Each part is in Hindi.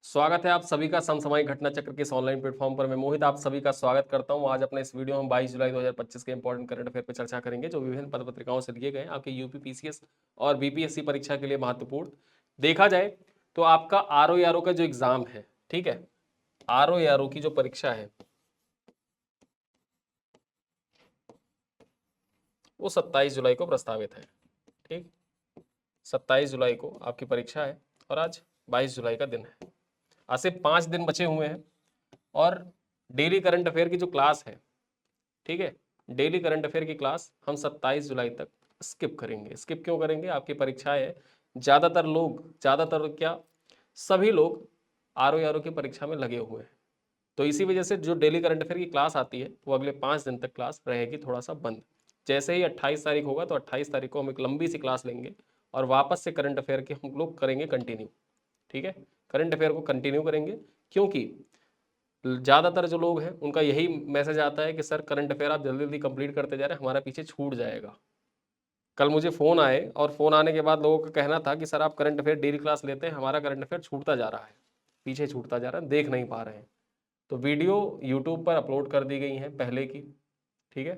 स्वागत है आप सभी का समसामयिक घटना चक्र के इस ऑनलाइन प्लेटफॉर्म पर। मैं मोहित आप सभी का स्वागत करता हूं। आज अपने इस वीडियो में 22 जुलाई 2025 के इंपॉर्टेंट करंट अफेयर पर चर्चा करेंगे जो विभिन्न पद पत्रिकाओं से दिए गए हैं आपके यूपी पीसीएस और बीपीएससी परीक्षा के लिए महत्वपूर्ण। देखा जाए तो आपका आरओ का जो एग्जाम है, ठीक है, आरओ की जो परीक्षा है वो 27 जुलाई को प्रस्तावित है। ठीक, 27 जुलाई को आपकी परीक्षा है और आज 22 जुलाई का दिन है। आज से 5 दिन बचे हुए हैं और डेली करंट अफेयर की जो क्लास है, ठीक है, डेली करंट अफेयर की क्लास हम 27 जुलाई तक स्किप करेंगे। स्किप क्यों करेंगे? आपकी परीक्षाएं है, ज़्यादातर क्या, सभी लोग आरओ की परीक्षा में लगे हुए हैं। तो इसी वजह से जो डेली करंट अफेयर की क्लास आती है वो अगले 5 दिन तक क्लास रहेगी थोड़ा सा बंद। जैसे ही 28 तारीख होगा तो 28 तारीख को हम एक लंबी सी क्लास लेंगे और वापस से करंट अफेयर के हम लोग करेंगे कंटिन्यू। ठीक है, करंट अफेयर को कंटिन्यू करेंगे क्योंकि ज़्यादातर जो लोग हैं उनका यही मैसेज आता है कि सर करंट अफेयर आप जल्दी जल्दी कंप्लीट करते जा रहे हैं, हमारा पीछे छूट जाएगा। कल मुझे फ़ोन आए और फ़ोन आने के बाद लोगों का कहना था कि सर आप करंट अफेयर डेली क्लास लेते हैं, हमारा करंट अफेयर छूटता जा रहा है, पीछे छूटता जा रहा है, देख नहीं पा रहे हैं। तो वीडियो यूट्यूब पर अपलोड कर दी गई हैं पहले की, ठीक है,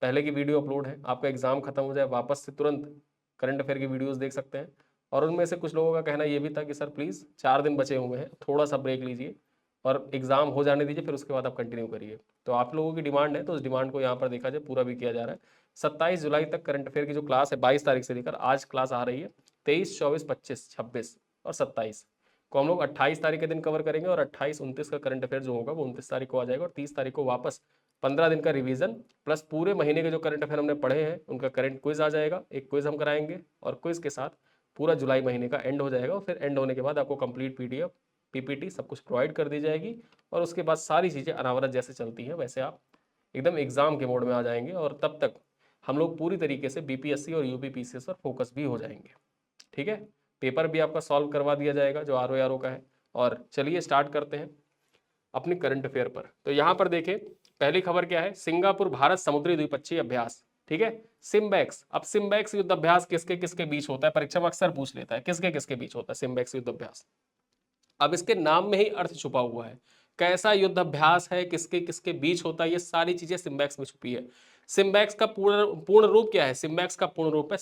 पहले की वीडियो अपलोड है। आपका एग्जाम खत्म हो जाए वापस से तुरंत करंट अफेयर की वीडियोस देख सकते हैं। और उनमें से कुछ लोगों का कहना ये भी था कि सर प्लीज़ 4 दिन बचे हुए हैं, थोड़ा सा ब्रेक लीजिए और एग्जाम हो जाने दीजिए, फिर उसके बाद आप कंटिन्यू करिए। तो आप लोगों की डिमांड है तो उस डिमांड को यहाँ पर देखा जाए पूरा भी किया जा रहा है। 27 जुलाई तक करंट अफेयर की जो क्लास है 22 तारीख से लेकर आज क्लास आ रही है 23, 24, 25, 26 और 27 को हम लोग 28 तारीख के दिन कवर करेंगे और 28, 29 का करंट अफेयर जो होगा वो 29 तारीख को आ जाएगा और 30 तारीख को वापस 15 दिन का रिवीजन प्लस पूरे महीने के जो करंट अफेयर हमने पढ़े हैं उनका करंट क्विज आ जाएगा। एक क्विज हम कराएंगे और क्विज के साथ पूरा जुलाई महीने का एंड हो जाएगा और फिर एंड होने के बाद आपको कंप्लीट पीडीएफ पीपीटी सब कुछ प्रोवाइड कर दी जाएगी और उसके बाद सारी चीज़ें अनावरत जैसे चलती हैं वैसे आप एकदम एग्जाम के मोड में आ जाएंगे और तब तक हम लोग पूरी तरीके से बीपीएससी और यूपी पीसीएस पर फोकस भी हो जाएंगे। ठीक है, पेपर भी आपका सॉल्व करवा दिया जाएगा जो आरओ का है। और चलिए स्टार्ट करते हैं अपनी करंट अफेयर पर। तो यहाँ पर देखें पहली खबर क्या है, सिंगापुर भारत समुद्री द्विपक्षीय अभ्यास। ठीक है, सिम्बैक्स। अब सिम्बैक्स युद्ध अभ्यास किसके किसके बीच होता है, परीक्षा में अक्सर पूछ लेता है किसके किसके बीच होता है सिम्बैक्स युद्ध अभ्यास। अब इसके नाम में ही अर्थ छुपा हुआ है, कैसा युद्ध अभ्यास है, किसके किसके बीच होता है, ये सारी चीजें सिम्बैक्स में छुपी है। सिम्बैक्स का पूर्ण रूप क्या है? सिम्बैक्स का पूर्ण रूप है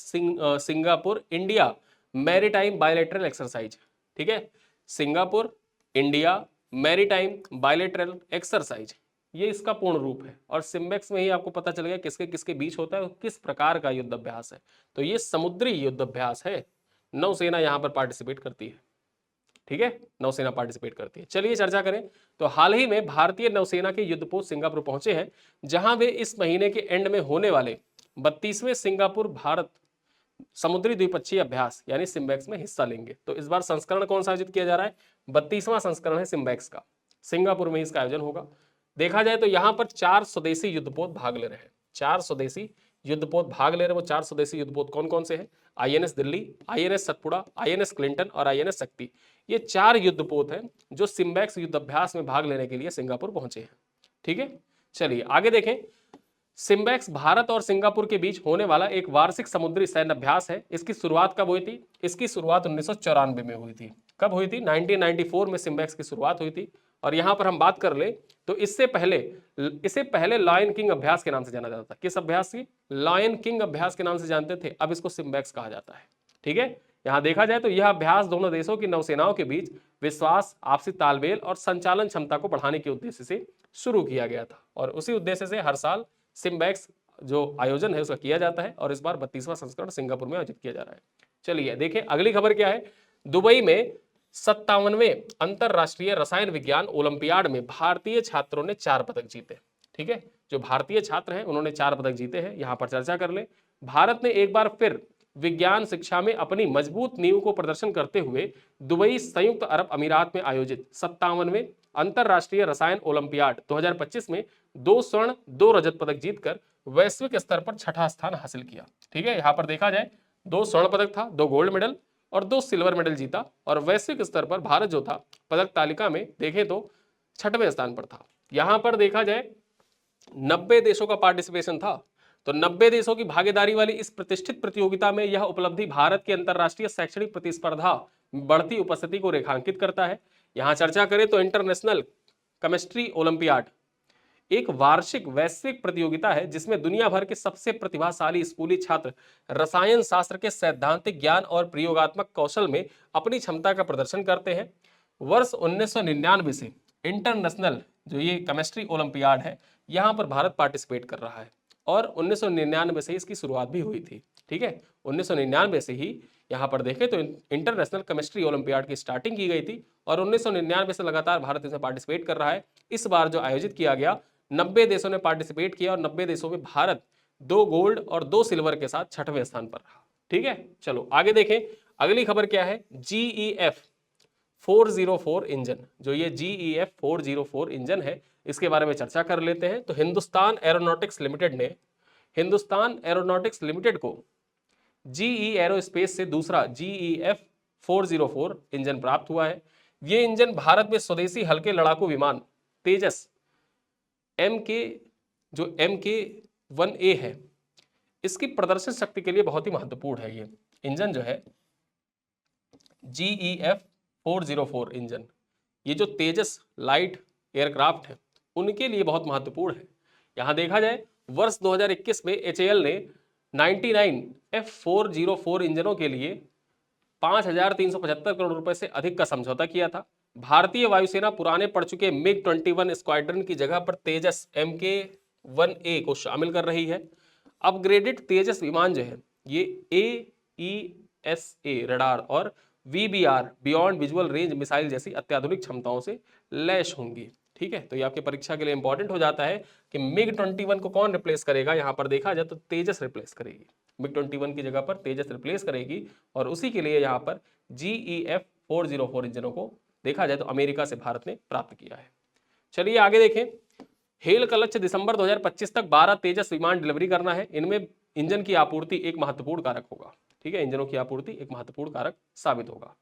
Singapore India maritime bilateral exercise. ठीक है, Singapore India maritime bilateral exercise, ये इसका पूर्ण रूप है। और सिम्बैक्स में ही आपको पता चल गया किसके किसके बीच होता है और किस प्रकार का युद्ध अभ्यास है। तो ये समुद्री युद्ध अभ्यास है, नौसेना यहां पर पार्टिसिपेट करती है। ठीक है, नौसेना पार्टिसिपेट करती है। चलिए चर्चा करें तो हाल ही में भारतीय नौसेना के युद्धपोत सिंगापुर पहुंचे हैं जहां वे इस महीने के एंड में होने वाले 32वें सिंगापुर भारत समुद्री द्विपक्षीय अभ्यास यानी सिम्बैक्स में हिस्सा लेंगे। तो इस बार संस्करण कौन सा आयोजित किया जा रहा है? 32वां संस्करण है सिम्बैक्स का, सिंगापुर में इसका आयोजन होगा। देखा जाए तो यहां पर 4 स्वदेशी युद्धपोत भाग ले रहे हैं, 4 स्वदेशी युद्धपोत भाग ले रहे हैं। वो 4 स्वदेशी युद्धपोत कौन कौन से हैं? INS Delhi, INS Satpura, INS Clinton और आईएनएस शक्ति। ये 4 युद्धपोत हैं जो सिम्बैक्स युद्ध अभ्यास में भाग लेने के लिए सिंगापुर पहुंचे हैं। ठीक है, चलिए आगे देखें। सिम्बैक्स भारत और सिंगापुर के बीच होने वाला एक वार्षिक समुद्री सैन्य अभ्यास है। इसकी शुरुआत कब हुई थी? इसकी शुरुआत 1994 में हुई थी। कब हुई थी? 1994 में सिम्बैक्स की शुरुआत हुई थी। और यहां पर हम बात कर ले तो इसे पहले लायन किंग अभ्यास के नाम से जाना जाता था। किस अभ्यास की? लायन किंग अभ्यास के नाम से जानते थे, अब इसको सिम्बैक्स कहा जाता है। ठीक है, यहां देखा जाए तो यह अभ्यास दोनों देशों की नौसेनाओं के बीच विश्वास, आपसी तालमेल और संचालन क्षमता को बढ़ाने के उद्देश्य से शुरू किया गया था और उसी उद्देश्य से हर साल सिम्बैक्स जो आयोजन है उसका किया जाता है और इस बार 32वां संस्करण सिंगापुर में आयोजित किया जा रहा है। चलिए देखें अगली खबर क्या है। दुबई में 57वें अंतरराष्ट्रीय रसायन विज्ञान ओलंपियाड में भारतीय छात्रों ने 4 पदक जीते। ठीक है, जो भारतीय छात्र हैं उन्होंने 4 पदक जीते हैं। यहां पर चर्चा कर ले। भारत ने एक बार फिर विज्ञान शिक्षा में अपनी मजबूत नींव को प्रदर्शन करते हुए दुबई संयुक्त अरब अमीरात में आयोजित 57वें अंतरराष्ट्रीय रसायन ओलंपियाड 2025 में 2 स्वर्ण 2 रजत पदक जीतकर वैश्विक स्तर पर छठा स्थान हासिल किया। ठीक है, यहां पर देखा जाए 2 स्वर्ण पदक था, 2 गोल्ड मेडल और 2 सिल्वर मेडल जीता और वैश्विक स्तर पर भारत जो था पदक तालिका में देखें तो 6वें स्थान पर था। यहां पर देखा जाए 90 देशों का पार्टिसिपेशन था। तो 90 देशों की भागीदारी वाली इस प्रतिष्ठित प्रतियोगिता में यह उपलब्धि भारत की अंतरराष्ट्रीय शैक्षणिक प्रतिस्पर्धा बढ़ती उपस्थिति को रेखांकित करता है। यहाँ चर्चा करें तो इंटरनेशनल केमिस्ट्री ओलंपियाड एक वार्षिक वैश्विक प्रतियोगिता है जिसमें दुनिया भर के सबसे प्रतिभाशाली स्कूली छात्र रसायन शास्त्र के सैद्धांतिक ज्ञान और प्रयोगात्मक कौशल में अपनी क्षमता का प्रदर्शन करते हैं। वर्ष 1999 से इंटरनेशनल जो ये केमिस्ट्री ओलंपियाड है यहाँ पर भारत पार्टिसिपेट कर रहा है और 1999 से इसकी शुरुआत भी हुई थी। ठीक है, 1999 से ही यहाँ पर देखें तो इंटरनेशनल केमिस्ट्री ओलंपियाड की स्टार्टिंग की गई थी और 1999 से लगातार भारत इसमें पार्टिसिपेट कर रहा है। इस बार जो आयोजित किया गया 90 देशों ने पार्टिसिपेट किया और 90 देशों में भारत 2 गोल्ड और 2 सिल्वर के साथ 6वें स्थान पर रहा। ठीक है, चलो आगे देखें। अगली खबर क्या है, GEF 404 इंजन, जो ये GEF 404 इंजन है इसके बारे में चर्चा कर लेते हैं। तो हिंदुस्तान एरोनॉटिक्स लिमिटेड को GE एरोस्पेस से दूसरा GEF 404 इंजन प्राप्त हुआ है। ये इंजन भारत में स्वदेशी हल्के लड़ाकू विमान तेजस MK-1A है, इसकी प्रदर्शन शक्ति के लिए बहुत ही महत्वपूर्ण है। ये इंजन जो है GEF 404 इंजन, ये जो तेजस लाइट एयरक्राफ्ट है उनके लिए बहुत महत्वपूर्ण है। यहां देखा जाए वर्ष 2021 में HAL ने 99 F404 इंजनों के लिए 5,375 करोड़ रुपए से अधिक का समझौता किया था। भारतीय वायुसेना पुराने पड़ चुके MiG-21 स्क्वाड्रन की जगह पर तेजस MK-1A को शामिल कर रही है। अपग्रेडेड तेजस विमान जो है ये AESA रडार और VBR beyond visual range missile जैसी अत्याधुनिक क्षमताओं से लैस होंगी। ठीक है, तो ये आपकी परीक्षा के लिए इंपॉर्टेंट हो जाता है कि MiG-21 को कौन रिप्लेस करेगा। यहाँ पर देखा जाए तो तेजस रिप्लेस करेगी, MiG-21 की जगह पर तेजस रिप्लेस करेगी और उसी के लिए यहाँ पर GEF 404 इंजनों को देखा जाए तो अमेरिका से भारत ने प्राप्त किया है। चलिए आगे देखें। हेल का लक्ष्य दिसंबर 2025 तक 12 तेजस विमान डिलीवरी करना है। इनमें इंजन की आपूर्ति एक महत्वपूर्ण कारक होगा। ठीक है, इंजनों की आपूर्ति एक महत्वपूर्ण कारक साबित होगा।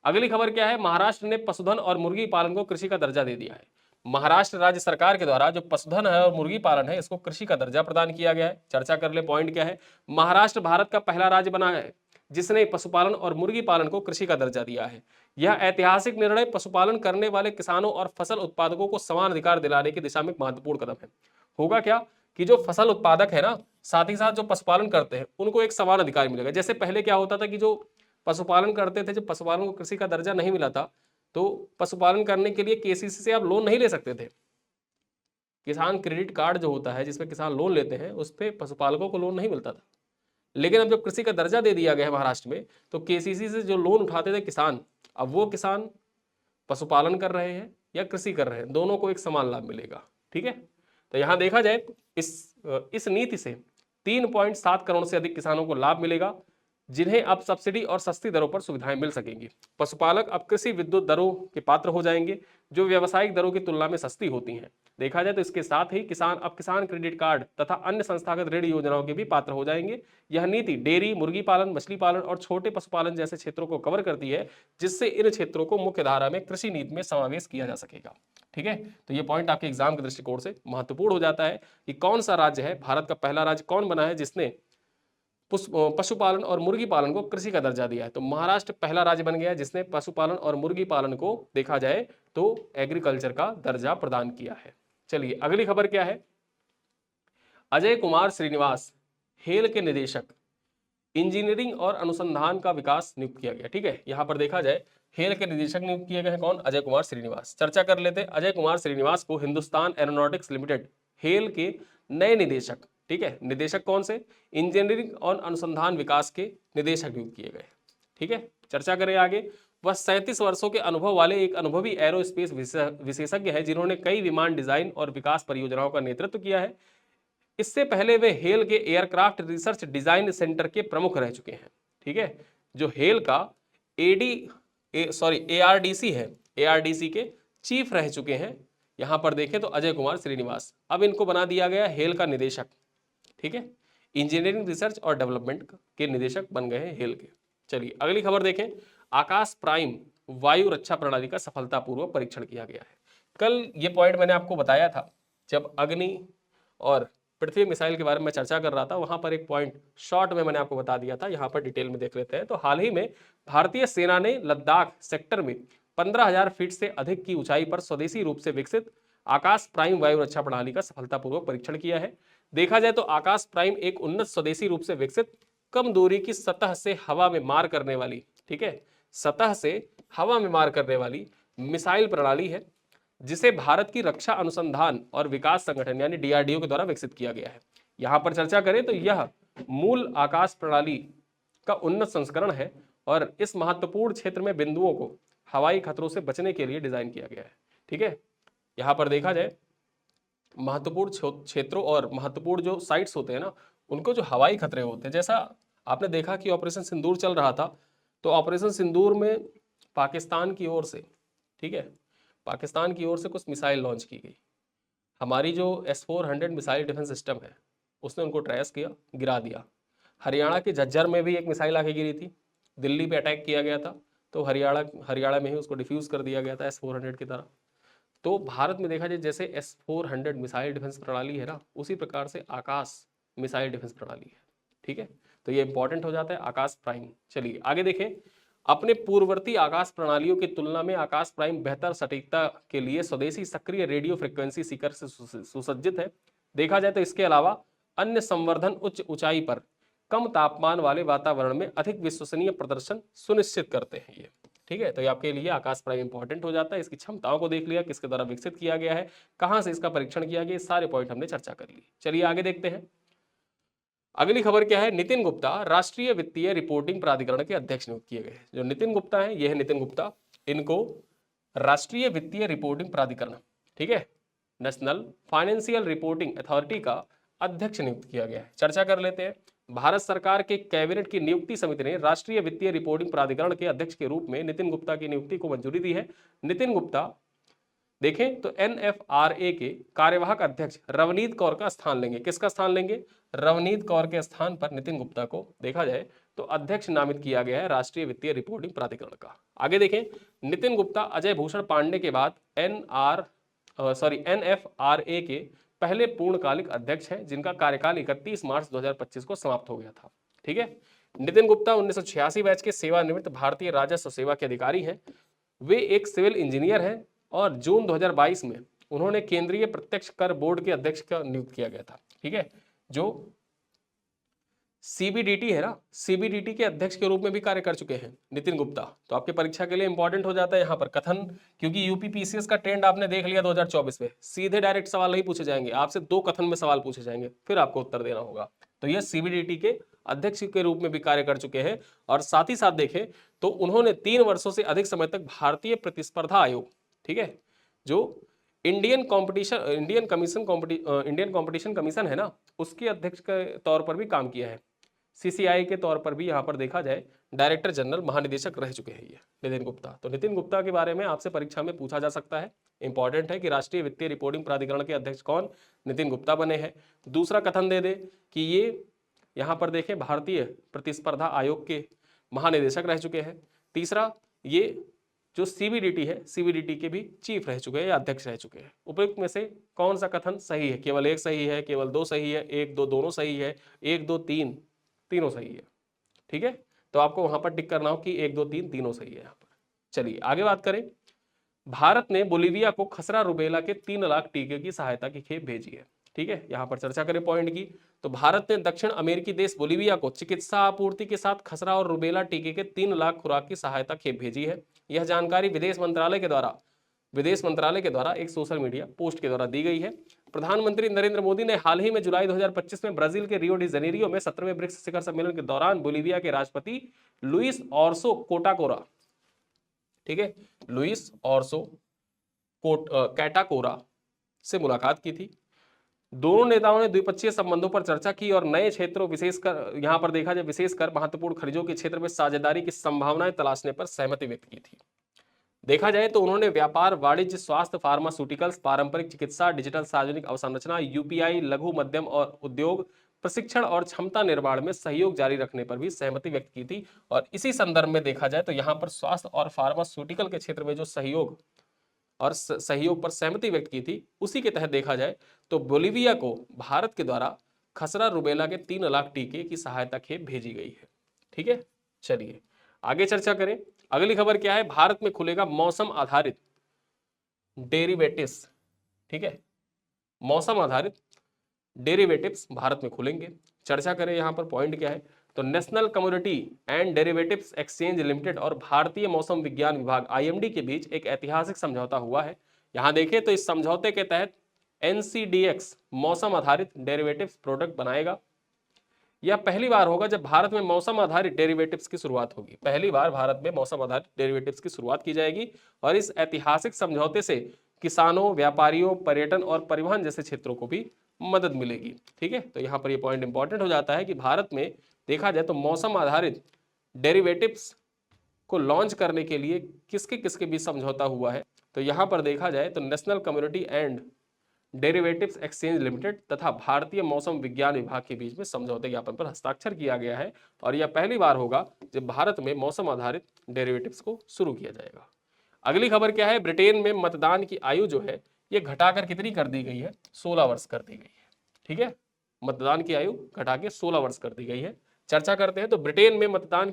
अगली खबर क्या है, महाराष्ट्र ने पशुधन और मुर्गी पालन को कृषि का दर्जा दे दिया है। महाराष्ट्र राज्य सरकार के द्वारा जो पशुधन है और मुर्गी पालन है इसको कृषि का दर्जा प्रदान किया गया है। चर्चा कर ले, पॉइंट क्या है। महाराष्ट्र भारत का पहला राज्य बना है जिसने पशुपालन और मुर्गी पालन को कृषि का दर्जा दिया है। यह ऐतिहासिक निर्णय पशुपालन करने वाले किसानों और फसल उत्पादकों को समान अधिकार दिलाने की दिशा में एक महत्वपूर्ण कदम है। होगा क्या कि जो फसल उत्पादक है ना, साथ ही साथ जो पशुपालन करते हैं उनको एक समान अधिकार मिलेगा। जैसे पहले क्या होता था कि जो पशुपालन करते थे, जब पशुपालन को कृषि का दर्जा नहीं मिला था तो पशुपालन करने के लिए KCC से आप लोन नहीं ले सकते थे। किसान क्रेडिट कार्ड जो होता है जिसपे किसान लोन लेते हैं उस पर पशुपालकों को लोन नहीं मिलता था। लेकिन अब जब कृषि का दर्जा दे दिया गया है महाराष्ट्र में तो KCC से जो लोन उठाते थे किसान, अब वो किसान पशुपालन कर रहे हैं या कृषि कर रहे हैं, दोनों को एक समान लाभ मिलेगा। ठीक है, तो यहाँ देखा जाए इस नीति से 3.7 करोड़ से अधिक किसानों को लाभ मिलेगा जिन्हें अब सब्सिडी और सस्ती दरों पर सुविधाएं मिल सकेंगी। पशुपालक अब कृषि विद्युत दरों के पात्र हो जाएंगे जो व्यावसायिक दरों की तुलना में सस्ती होती हैं। देखा जाए तो इसके साथ ही किसान अब किसान क्रेडिट कार्ड तथा अन्य संस्थागत ऋण योजनाओं के भी पात्र हो जाएंगे। यह नीति डेयरी, मुर्गी पालन, मछली पालन और छोटे पशुपालन जैसे क्षेत्रों को कवर करती है जिससे इन क्षेत्रों को मुख्य धारा में कृषि नीति में समावेश किया जा सकेगा। ठीक है, तो ये पॉइंट आपके एग्जाम के दृष्टिकोण से महत्वपूर्ण हो जाता है कि कौन सा राज्य है, भारत का पहला राज्य कौन बना है जिसने पशुपालन और मुर्गी पालन को कृषि का दर्जा दिया है। तो महाराष्ट्र पहला राज्य बन गया जिसने पशुपालन और मुर्गी पालन को देखा जाए तो एग्रीकल्चर का दर्जा प्रदान किया है। चलिए अगली खबर क्या है, अजय कुमार श्रीनिवास हेल के निदेशक इंजीनियरिंग और अनुसंधान का विकास नियुक्त किया गया। ठीक है, यहाँ पर देखा जाए हेल के निदेशक नियुक्त किए गए हैं कौन, अजय कुमार श्रीनिवास। चर्चा कर लेते हैं। अजय कुमार श्रीनिवास को हिंदुस्तान एरोनॉटिक्स लिमिटेड हेल के नए निदेशक, ठीक है, निदेशक कौन से, इंजीनियरिंग और अनुसंधान विकास के निदेशक नियुक्त किए गए। ठीक है, चर्चा करें आगे। वह 37 वर्षों के अनुभव वाले एक अनुभवी एरोस्पेस विशेषज्ञ है जिन्होंने कई विमान डिजाइन और विकास परियोजनाओं का नेतृत्व किया है। इससे पहले वे हेल के एयरक्राफ्ट रिसर्च डिजाइन सेंटर के प्रमुख रह चुके हैं। ठीक है, जो हेल का ARDC है, ARDC के चीफ रह चुके हैं। यहां पर देखें तो अजय कुमार श्रीनिवास, अब इनको बना दिया गया हेल का निदेशक। ठीक है, इंजीनियरिंग रिसर्च और डेवलपमेंट के निदेशक बन गए हैं हेल के। चलिए अगली खबर देखें। आकाश प्राइम वायु रक्षा प्रणाली का सफलतापूर्वक परीक्षण किया गया है। कल ये पॉइंट मैंने आपको बताया था जब अग्नि और पृथ्वी मिसाइल के बारे में चर्चा कर रहा था, वहां पर एक पॉइंट शॉर्ट में मैंने आपको बता दिया था, यहां पर डिटेल में देख लेते हैं। तो हाल ही में भारतीय सेना ने लद्दाख सेक्टर में 15,000 फीट से अधिक की ऊंचाई पर स्वदेशी रूप से विकसित आकाश प्राइम वायु रक्षा प्रणाली का सफलतापूर्वक परीक्षण किया है। देखा जाए तो आकाश प्राइम एक उन्नत स्वदेशी रूप से विकसित कम दूरी की सतह से हवा में मार करने वाली, ठीक है, सतह से हवा में मार करने वाली मिसाइल प्रणाली है, जिसे भारत की रक्षा अनुसंधान और विकास संगठन यानी डीआरडीओ के द्वारा विकसित किया गया है। यहां पर चर्चा करें तो यह मूल आकाश प्रणाली का उन्नत संस्करण है और इस महत्वपूर्ण क्षेत्र में बिंदुओं को हवाई खतरों से बचने के लिए डिजाइन किया गया है। ठीक है, यहां पर देखा जाए महत्वपूर्ण क्षेत्रों और महत्वपूर्ण जो साइट्स होते हैं ना, उनको जो हवाई खतरे होते हैं, जैसा आपने देखा कि ऑपरेशन सिंदूर चल रहा था, तो ऑपरेशन सिंदूर में पाकिस्तान की ओर से, ठीक है, पाकिस्तान की ओर से कुछ मिसाइल लॉन्च की गई। हमारी जो S-400 मिसाइल डिफेंस सिस्टम है उसने उनको ट्रेस किया, गिरा दिया। हरियाणा के झज्जर में भी एक मिसाइल आके गिरी थी, दिल्ली पे अटैक किया गया था, तो हरियाणा में ही उसको डिफ्यूज कर दिया गया था S-400 की तरह। तो भारत में देखा जाए जैसे S-400 मिसाइल डिफेंस प्रणाली है ना, उसी प्रकार से आकाश मिसाइल डिफेंस प्रणाली है। ठीक है, तो ये इंपॉर्टेंट हो जाता है आकाश प्राइम। चलिए आगे देखें, अपने पूर्ववर्ती आकाश प्रणालियों की तुलना में आकाश प्राइम बेहतर सटीकता के लिए स्वदेशी सक्रिय रेडियो फ्रिक्वेंसी सीकर से सुसज्जित है। देखा जाए तो इसके अलावा अन्य संवर्धन उच्च ऊंचाई पर कम तापमान वाले वातावरण में अधिक विश्वसनीय प्रदर्शन सुनिश्चित करते हैं ये। ठीक है, तो ये आपके लिए आकाश प्राइम इंपॉर्टेंट हो जाता है। इसकी क्षमताओं को देख लिया, किसके द्वारा विकसित किया गया है, कहां से इसका परीक्षण किया गया, सारे पॉइंट हमने चर्चा कर ली। चलिए आगे देखते हैं। अगली खबर क्या है, नितिन गुप्ता राष्ट्रीय वित्तीय रिपोर्टिंग प्राधिकरण के अध्यक्ष नियुक्त किए गए। जो नितिन गुप्ता है, यह है नितिन गुप्ता, इनको राष्ट्रीय वित्तीय रिपोर्टिंग प्राधिकरण, ठीक है, नेशनल फाइनेंशियल रिपोर्टिंग अथॉरिटी का अध्यक्ष नियुक्त किया गया है। चर्चा कर लेते हैं। भारत सरकार के कैबिनेट की नियुक्ति समिति ने राष्ट्रीय वित्तीय रिपोर्टिंग प्राधिकरण के अध्यक्ष के रूप में नितिन गुप्ता की नियुक्ति को मंजूरी दी है। नितिन गुप्ता देखें तो NFRA के कार्यवाहक अध्यक्ष रवनीत कौर का स्थान लेंगे। किसका स्थान लेंगे? रवनीत कौर के स्थान पर नितिन गुप्ता को देखा जाए तो अध्यक्ष नामित किया गया है राष्ट्रीय वित्तीय रिपोर्टिंग प्राधिकरण का। आगे देखें, नितिन गुप्ता अजय भूषण पांडे के बाद NFRA के पहले पूर्णकालिक अध्यक्ष हैं, जिनका कार्यकाल 31 मार्च 2025 को समाप्त हो गया था। ठीक है, नितिन गुप्ता 1986 बैच के सेवानिवृत्त भारतीय राजस्व सेवा के अधिकारी हैं। वे एक सिविल इंजीनियर हैं और जून 2022 में उन्होंने केंद्रीय प्रत्यक्ष कर बोर्ड के अध्यक्ष का नियुक्त किया गया था। ठीक है, जो CBDT है ना, CBDT के अध्यक्ष के रूप में भी कार्य कर चुके हैं नितिन गुप्ता। तो आपके परीक्षा के लिए इंपॉर्टेंट हो जाता है यहाँ पर कथन, क्योंकि UPPCS का ट्रेंड आपने देख लिया 2024 में, सीधे डायरेक्ट सवाल नहीं पूछे जाएंगे, आपसे 2 कथन में सवाल पूछे जाएंगे, फिर आपको उत्तर देना होगा। तो ये CBDT के अध्यक्ष के रूप में भी कार्य कर चुके हैं और साथ ही साथ देखें तो उन्होंने 3 वर्षों से अधिक समय तक भारतीय प्रतिस्पर्धा आयोग, ठीक है, जो इंडियन कंपटीशन कमीशन है ना, उसके अध्यक्ष के तौर पर भी काम किया है। CCI के तौर पर भी यहाँ पर देखा जाए डायरेक्टर जनरल महानिदेशक रह चुके हैं ये नितिन गुप्ता। तो नितिन गुप्ता के बारे में आपसे परीक्षा में पूछा जा सकता है, इंपॉर्टेंट है कि राष्ट्रीय वित्तीय रिपोर्टिंग प्राधिकरण के अध्यक्ष कौन, नितिन गुप्ता बने हैं। दूसरा कथन दे दे कि ये यहाँ पर देखें भारतीय प्रतिस्पर्धा आयोग के महानिदेशक रह चुके हैं। तीसरा, ये जो CBDT है, CBDT के भी चीफ रह चुके हैं या अध्यक्ष रह चुके हैं। उपयुक्त में से कौन सा कथन सही है? केवल एक सही है, केवल 2 सही है, 1 2 दोनों सही है, 1 2 3 तीनों सही है। ठीक है, तो आपको वहां पर टिक करना हो कि 1 2 3 तीनों सही है यहाँ पर। चलिए आगे बात करें। भारत ने बोलीविया को खसरा रुबेला के 3 लाख टीके की सहायता की खेप भेजी है। ठीक है, यहां पर चर्चा करें पॉइंट की, तो भारत ने दक्षिण अमेरिकी देश बोलीविया को चिकित्सा आपूर्ति के साथ खसरा और रुबेला टीके के 3 लाख खुराक की सहायता खेप भेजी है। यह जानकारी विदेश मंत्रालय के द्वारा एक सोशल मीडिया पोस्ट के द्वारा दी गई है। प्रधानमंत्री नरेंद्र मोदी ने हाल ही में जुलाई 2025 में ब्राजील के रियो डी जेनेरियो में 17वें ब्रिक्स शिखर सम्मेलन के दौरान बोलीविया के राष्ट्रपति लुइस ऑर्सो कोटाकोरा, ठीक है, लुइस ऑर्सो कैटाकोरा से मुलाकात की थी। दोनों नेताओं ने द्विपक्षीय संबंधों पर चर्चा की और नए क्षेत्रों, विशेषकर यहां पर देखा जाए विशेषकर महत्वपूर्ण खनिजों के क्षेत्र में साझेदारी की संभावनाएं तलाशने पर सहमति व्यक्त की थी। देखा जाए तो उन्होंने व्यापार, वाणिज्य, स्वास्थ्य, फार्मास्यूटिकल्स, पारंपरिक चिकित्सा, डिजिटल सार्वजनिक अवसंरचना, UPI, लघु मध्यम और उद्योग, प्रशिक्षण और क्षमता निर्माण में सहयोग जारी रखने पर भी सहमति व्यक्त की थी। और इसी संदर्भ में देखा जाए तो यहाँ पर स्वास्थ्य और फार्मास्यूटिकल के क्षेत्र में जो सहयोग पर सहमति व्यक्त की थी, उसी के तहत देखा जाए तो बोलीविया को भारत के द्वारा खसरा रुबेला के 3 लाख टीके की सहायता खेप भेजी गई है। ठीक है, चलिए आगे चर्चा करें। अगली खबर क्या है, भारत में खुलेगा मौसम आधारित डेरिवेटिव्स, ठीक है, मौसम आधारित डेरिवेटिव्स भारत में खुलेंगे। चर्चा करें यहां पर पॉइंट क्या है, तो national commodity and derivatives exchange limited और भारतीय मौसम विज्ञान विभाग आईएमडी के बीच एक ऐतिहासिक समझौता हुआ है। यहां देखें तो इस समझौते के तहत एनसीडीएक्स मौसम आधारित डेरिवेटिव्स प्रोडक्ट बनाएगा। यह पहली बार होगा जब भारत में मौसम आधारित डेरिवेटिव्स की शुरुआत होगी, पहली बार भारत में मौसम आधारित डेरिवेटिव्स की शुरुआत की जाएगी। और इस ऐतिहासिक समझौते से किसानों, व्यापारियों, पर्यटन और परिवहन जैसे क्षेत्रों को भी मदद मिलेगी। ठीक है, तो यहाँ पर ये पॉइंट इंपॉर्टेंट हो जाता है कि भारत में देखा जाए तो मौसम आधारित डेरिवेटिव्स को लॉन्च करने के लिए किसके किसके बीच समझौता हुआ है, तो यहाँ पर देखा जाए तो national community and derivatives exchange limited तथा भारतीय मौसम विज्ञान विभाग के बीच में समझौते ज्ञापन पर हस्ताक्षर किया गया है। और यह पहली बार होगा जब भारत में मौसम आधारित डेरिवेटिव्स को शुरू किया जाएगा। अगली खबर क्या है, ब्रिटेन में मतदान की आयु जो है ये घटाकर कितनी कर दी गई है, 16 वर्ष कर दी गई है। ठीक है, मतदान की आयु घटा के 16 वर्ष कर दी गई है। चर्चा करते हैं तो ब्रिटेन में मतदान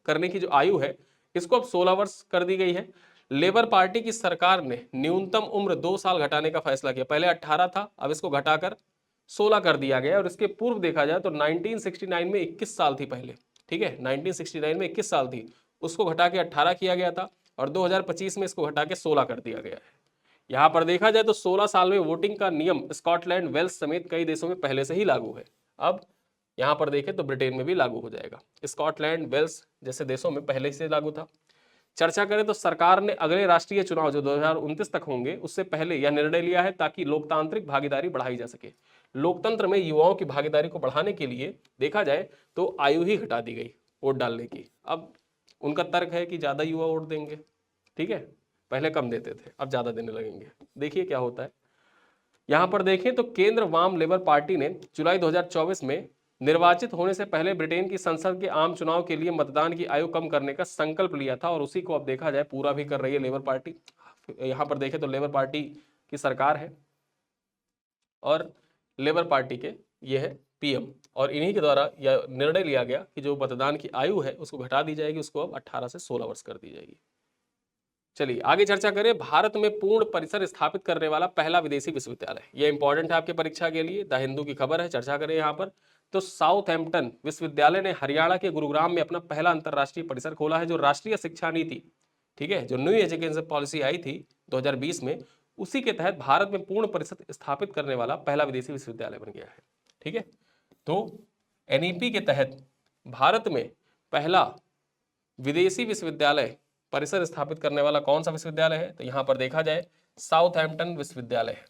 करने की जो आयु है इसको अब 16 वर्ष कर दी गई है। लेबर पार्टी की सरकार ने न्यूनतम उम्र 2 साल घटाने का फैसला किया, पहले 18 था, अब इसको घटाकर 16 कर दिया गया। और इसके पूर्व देखा जाए तो 1969 में 21 साल थी पहले, ठीक है, 1969 में 21 साल थी, उसको घटा के 18 किया गया था और 2025 में इसको घटा के 16 कर दिया गया है। यहां पर देखा जाए तो 16 साल में वोटिंग का नियम स्कॉटलैंड, वेल्स समेत कई देशों में पहले से ही लागू है। अब यहां पर देखें तो ब्रिटेन में भी लागू हो जाएगा, स्कॉटलैंड, वेल्स जैसे देशों में पहले से लागू था। चर्चा करें तो सरकार ने अगले राष्ट्रीय चुनाव जो 2029 तक होंगे उससे पहले यह निर्णय लिया है ताकि लोकतांत्रिक भागीदारी बढ़ाई जा सके। लोकतंत्र में युवाओं की भागीदारी को बढ़ाने के लिए देखा जाए तो आयु ही घटा दी गई वोट डालने की। अब उनका तर्क है कि ज्यादा युवा वोट देंगे, ठीक है, पहले कम देते थे अब ज्यादा देने लगेंगे। देखिए क्या होता है। यहां पर देखें तो केंद्र वाम लेबर पार्टी ने जुलाई 2024 में निर्वाचित होने से पहले ब्रिटेन की संसद के आम चुनाव के लिए मतदान की आयु कम करने का संकल्प लिया था और उसी को अब देखा जाए पूरा भी कर रही है लेबर पार्टी। यहां पर देखें तो लेबर पार्टी की सरकार है और लेबर पार्टी के ये है पीएम, और इन्हीं के द्वारा यह निर्णय लिया गया कि जो मतदान की आयु है उसको घटा दी जाएगी, उसको अब 18 से 16 वर्ष कर दी जाएगी। चलिए आगे चर्चा करें, भारत में पूर्ण परिसर स्थापित करने वाला पहला विदेशी विश्वविद्यालय, यह इंपॉर्टेंट है आपके परीक्षा के लिए, द हिंदू की खबर है। चर्चा करें यहाँ पर तो साउथहैम्पटन विश्वविद्यालय ने हरियाणा के गुरुग्राम में अपना पहला अंतर्राष्ट्रीय परिसर खोला है। जो राष्ट्रीय शिक्षा नीति, ठीक है, जो न्यू एजुकेशन पॉलिसी आई थी 2020 में, उसी के तहत भारत में पूर्ण परिसर स्थापित करने वाला पहला विदेशी विश्वविद्यालय बन गया है। ठीक है, तो एनईपी के तहत भारत में पहला विदेशी विश्वविद्यालय परिसर स्थापित करने वाला कौन सा विश्वविद्यालय है, तो यहां पर देखा जाए साउथहैम्पटन विश्वविद्यालय है।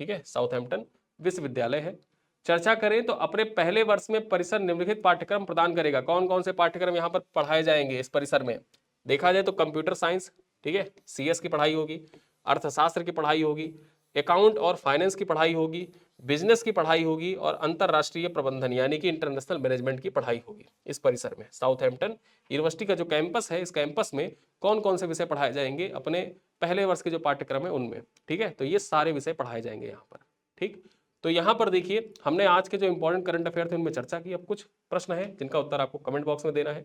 ठीक है, साउथहैम्पटन विश्वविद्यालय है। चर्चा करें तो अपने पहले वर्ष में परिसर निम्नलिखित पाठ्यक्रम प्रदान करेगा। कौन कौन से पाठ्यक्रम यहां पर पढ़ाए जाएंगे इस परिसर में, देखा जाए तो कंप्यूटर साइंस, ठीक है, सीएस की पढ़ाई होगी, अर्थशास्त्र की पढ़ाई होगी, अकाउंट और फाइनेंस की पढ़ाई होगी, बिजनेस की पढ़ाई होगी और अंतरराष्ट्रीय प्रबंधन यानी कि इंटरनेशनल मैनेजमेंट की पढ़ाई होगी इस परिसर में। साउथहैम्पटन यूनिवर्सिटी का जो कैंपस है, इस कैंपस में कौन कौन से विषय पढ़ाए जाएंगे अपने पहले वर्ष के जो पाठ्यक्रम है उनमें, ठीक है, तो ये सारे विषय पढ़ाए जाएंगे यहाँ पर। ठीक, तो यहाँ पर देखिए हमने आज के जो इंपॉर्टेंट करंट अफेयर थे उनमें चर्चा की। अब कुछ प्रश्न है जिनका उत्तर आपको कमेंट बॉक्स में देना है।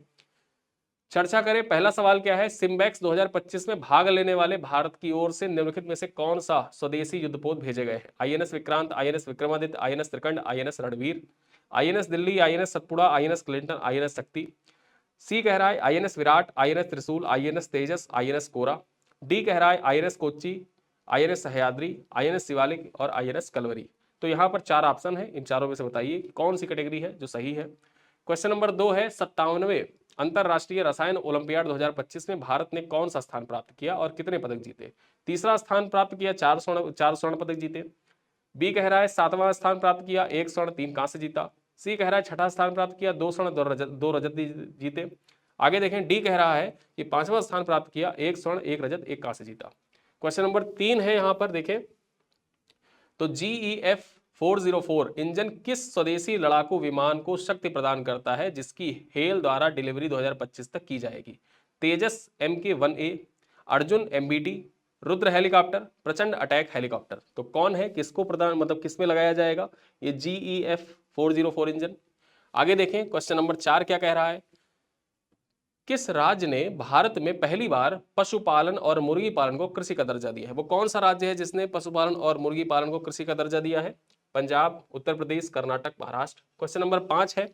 चर्चा करें, पहला सवाल क्या है, सिम्बैक्स 2025 में भाग लेने वाले भारत की ओर से निम्नलिखित में से कौन सा स्वदेशी युद्धपोत भेजे गए हैं? INS Vikrant, INS Vikramaditya, INS Trikand, INS Ranveer, INS Delhi, INS Satpura, INS Clinton, INS शक्ति। सी कह रहा है आईएनएस विराट, आईएनएस त्रिशूल, आईएनएस तेजस, आईएनएस कोरा। डी कह रहा है INS Kochi, INS Sahyadri, INS Shivalik और आईएनएस कलवरी। तो यहाँ पर 4 ऑप्शन है, इन चारों में से बताइए कौन सी कैटेगरी है जो सही है। क्वेश्चन नंबर 2 है, 57वें अंतरराष्ट्रीय रसायन ओलंपियाड 2025 में भारत ने कौन सा स्थान प्राप्त किया और कितने पदक जीते? तीसरा स्थान प्राप्त किया, 4 स्वर्ण पदक जीते। बी कह रहा है 7वां स्थान प्राप्त किया, 1 स्वर्ण 3 कांस्य जीता। सी कह रहा है 6ठा स्थान प्राप्त किया, 2 स्वर्ण 2 रजत जीते। आगे देखें, डी कह रहा है कि 5वां स्थान प्राप्त किया, 1 स्वर्ण 1 रजत 1 कांस्य जीता। क्वेश्चन नंबर 3 है यहाँ पर देखें तो GEF 404 इंजन किस स्वदेशी लड़ाकू विमान को शक्ति प्रदान करता है जिसकी हेल द्वारा डिलीवरी 2025 तक की जाएगी? तेजस MK-1A, Arjun MBT, Rudra helicopter, प्रचंड अटैक हेलीकॉप्टर। तो कौन है, किसको प्रदान मतलब किसमें लगाया जाएगा ये GEF 404 इंजन? आगे देखें क्वेश्चन नंबर 4 क्या कह रहा है, किस राज्य ने भारत में पहली बार पशुपालन और मुर्गी पालन को कृषि का दर्जा दिया है? वो कौन सा राज्य है जिसने पशुपालन और मुर्गी पालन को कृषि का दर्जा दिया है? पंजाब, उत्तर प्रदेश, कर्नाटक, महाराष्ट्र। क्वेश्चन नंबर 5 है,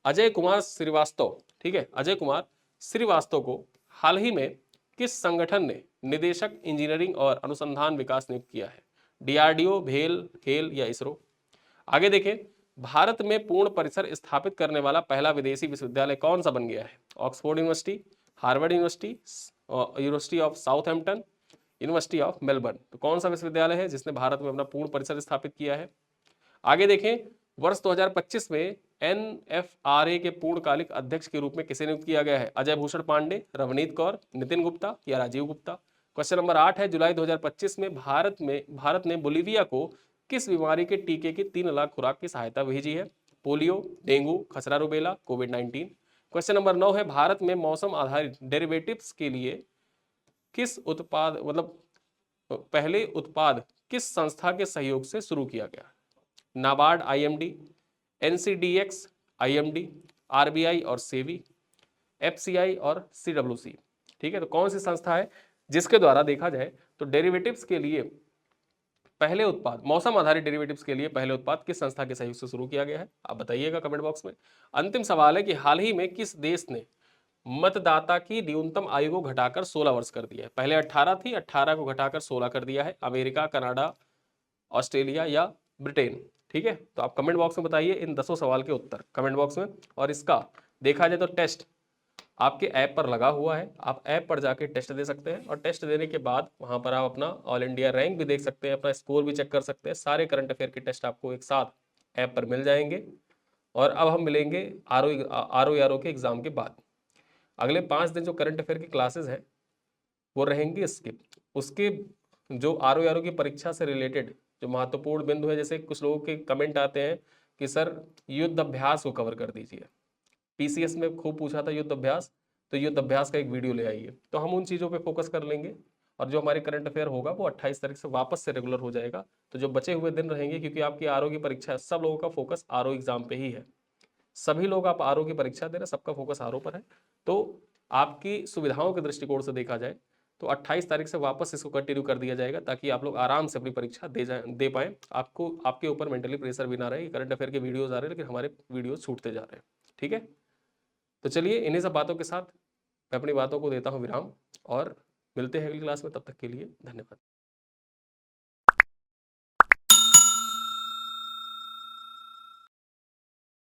अजय कुमार श्रीवास्तव, ठीक है, अजय कुमार श्रीवास्तव को हाल ही में किस संगठन ने निदेशक इंजीनियरिंग और अनुसंधान विकास नियुक्त किया है? डीआरडीओ, भेल, खेल या इसरो? आगे देखें, भारत में पूर्ण परिसर स्थापित करने वाला पहला विदेशी विश्वविद्यालय कौन सा बन गया है? Oxford university, Harvard university, university of Southampton, university of Melbourne. तो कौन सा विश्वविद्यालय है जिसने भारत में अपना पूर्ण परिसर स्थापित किया है? आगे देखें, वर्ष 2025 में एनएफआरए के पूर्णकालिक अध्यक्ष के रूप में किसे नियुक्त किया गया है? अजय भूषण पांडे, रवनीत कौर, नितिन गुप्ता या राजीव गुप्ता? क्वेश्चन नंबर 8 है, जुलाई 2025 में भारत ने बोलीविया को किस बीमारी के टीके की 3 लाख खुराक की सहायता भेजी है? पोलियो, डेंगू, खसरा रुबेला, कोविड-19। क्वेश्चन नंबर 9 है, भारत में मौसम आधारित डेरिवेटिव्स के लिए किस उत्पाद पहले उत्पाद किस संस्था के सहयोग से शुरू किया गया? NABARD, IMD, NCDEX, IMD, RBI और सेबी, एफसीआई और सीडब्ल्यूसी। ठीक है, तो कौन सी संस्था है जिसके द्वारा देखा जाए तो डेरिवेटिव्स के लिए पहले उत्पाद, मौसम आधारित डेरिवेटिव्स के लिए पहले उत्पाद किस संस्था के सहयोग से शुरू किया गया है? आप बताइएगा कमेंट बॉक्स में। अंतिम सवाल है कि हाल ही में किस देश ने मतदाता की न्यूनतम आयु को घटाकर 16 वर्ष कर दिया है? पहले 18 थी, 18 को घटाकर 16 कर दिया है। अमेरिका, कनाडा, ऑस्ट्रेलिया या ब्रिटेन? ठीक है, तो आप कमेंट बॉक्स में बताइए इन 10 सवाल के उत्तर कमेंट बॉक्स में। और इसका देखा जाए तो टेस्ट आपके ऐप पर लगा हुआ है, आप ऐप पर जाके टेस्ट दे सकते हैं और टेस्ट देने के बाद वहां पर आप अपना ऑल इंडिया रैंक भी देख सकते हैं, अपना स्कोर भी चेक कर सकते हैं। सारे करंट अफेयर के टेस्ट आपको एक साथ ऐप पर मिल जाएंगे। और अब हम मिलेंगे आरओ के एग्जाम के बाद। अगले 5 दिन जो करंट अफेयर की क्लासेस हैं वो रहेंगी स्किप। उसके जो आरओ की परीक्षा से रिलेटेड जो महत्वपूर्ण बिंदु है, जैसे कुछ लोगों के कमेंट आते हैं कि सर युद्ध अभ्यास को कवर कर दीजिए, पीसीएस में खूब पूछा था युद्ध अभ्यास, तो युद्ध अभ्यास का एक वीडियो ले आइए। तो हम उन चीज़ों पे फोकस कर लेंगे और जो हमारे करंट अफेयर होगा वो 28 तारीख से वापस से रेगुलर हो जाएगा। तो जो बचे हुए दिन रहेंगे, क्योंकि आपकी आरओ की परीक्षा है, सब लोगों का फोकस आरओ एग्जाम पे ही है, सभी लोग आप आरओ की परीक्षा दे रहे हैं, सबका फोकस आरओ पर है। तो आपकी सुविधाओं के दृष्टिकोण से देखा जाए तो 28 तारीख से वापस इसको कंटिन्यू कर दिया जाएगा, ताकि आप लोग आराम से अपनी परीक्षा दे पाएं। आपको आपके ऊपर मेंटली प्रेशर भी ना रहे। करंट अफेयर के वीडियोज आ रहे हैं लेकिन हमारे वीडियोज छूटते जा रहे हैं। ठीक है, तो चलिए इन्हीं सब बातों के साथ मैं अपनी बातों को देता हूँ विराम और मिलते हैं अगली क्लास में। तब तक के लिए धन्यवाद।